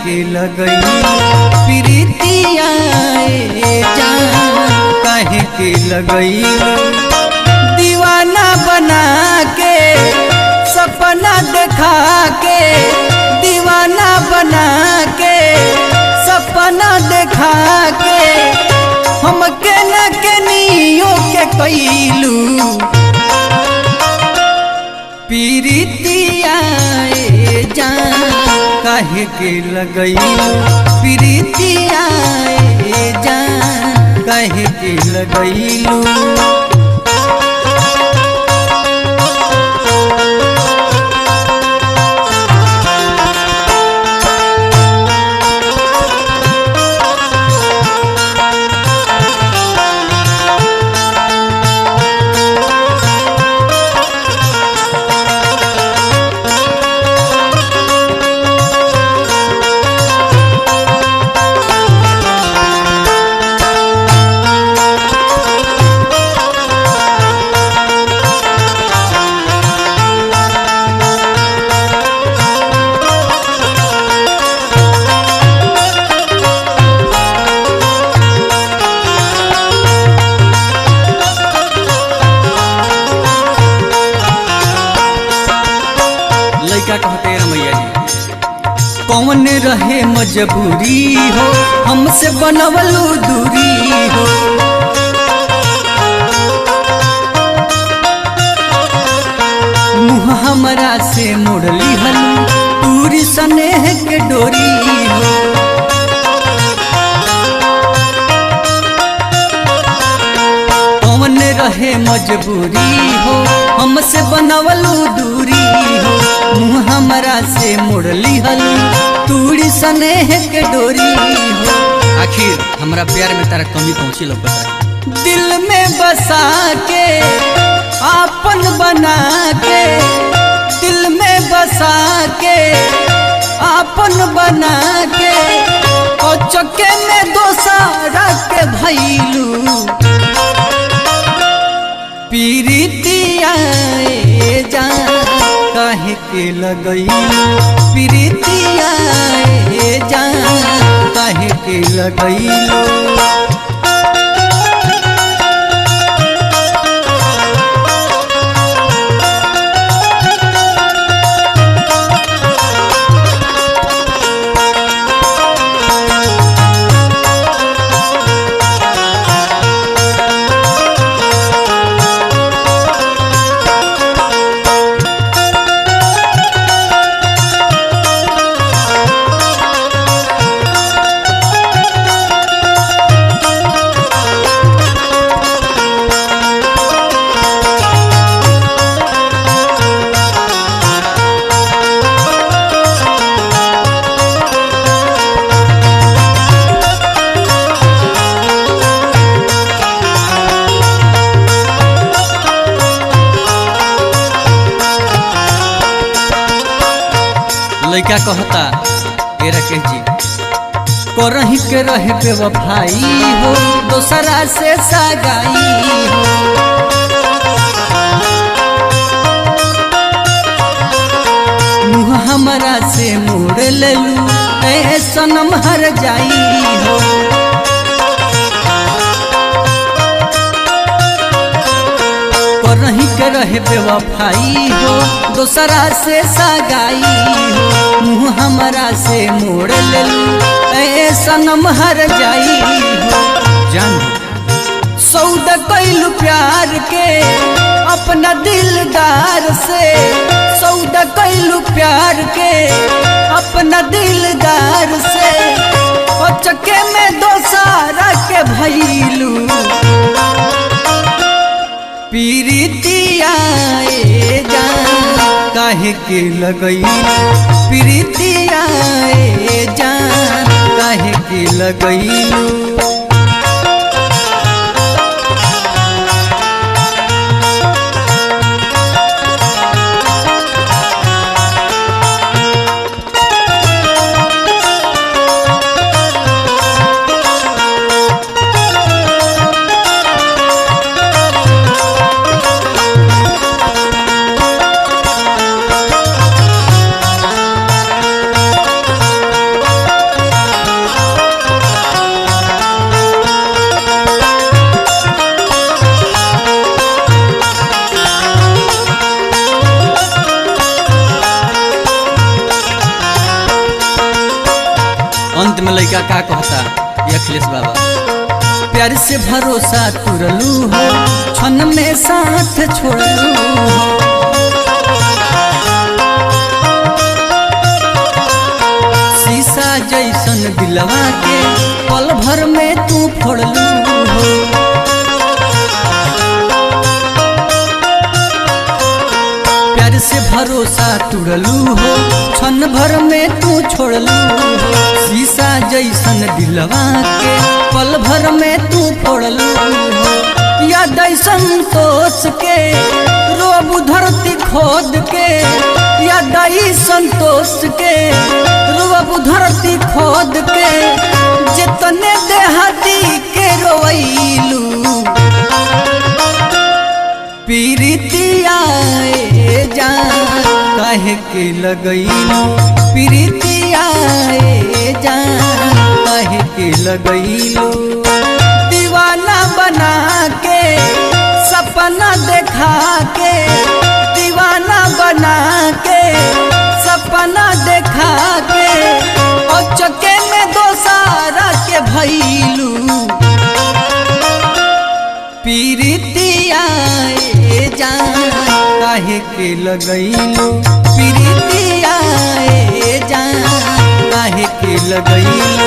के लगई प्रीतिया जान काहे के लगई दीवाना बना के सपना देखा के दीवाना बना के सपना देखा के हमके न के नियो के कैलू प्रीतिया जान काहे के लगई प्रीतिया जान काहे के लगईलू लइका कहते रमैया जी कौन रहे मजबूरी हो हमसे बनवलू दूरी हो मुँह हमरा से मोड़ली हलू दूरी स्नेह के डोरी हो कौन रहे मजबूरी हो हमसे बनवलू दूरी हो मुँह हमरा से मुड़ली हलू तूड़ी स्नेह के डोरी हो आखिर हमरा प्यार में तारा कमी पहुंची लौकत दिल में बसा के आपन बना के दिल में बसा के आपन बना के और चक्के में दोसारा के भैलू प्रीतिया जान काहे के लगई प्रीतिया जान काहे के लगईलू लइका कहता ए राकेश जी करही के रहे बेवफाई हो दोसरा से सगाई हो मुँह हमरा से मोड़ लेलू ऐ सनम हर जाई हो करही के रहे बेवफाई हो दोसरा से सगाई हो मुँह हमरा से मोड़ लेलू ऐ सनम हर जाई हो जान सौदा कैलू प्यार के अपना दिलदार से सौदा कैलू प्यार के अपना दिलदार से और चक्के में दोसारा के भैलू प्रीतिया जान काहे के लगई प्रीतिया जान काहे के लगईलू प्यार से भरोसा तुरलू हो क्षण में साथ छोड़लू हो। शीशा जैसन दिलवा के पल भर में तू फोड़लू हो। प्यार से भरोसा तुरलू हो क्षण भर में तू छोड़लू हो। शीशा जैसन दिलवा के पल भर में तू फोड़लू हो। याद संतोष के रोब धरती खोद के, याद संतोष के रोब धरती खोद के, जितने देहाती के रोइलू पीरितिया जान काहे के लगैलू, पीरितिया जान काहे के लगैलू। दीवाना बना के सपना देखा के, दीवाना बना के सपना देखा के, और चके में दोसारा के भैलू पीरितिया जान काहे के लगैलू, पीरितिया जान काहे के लगैलू।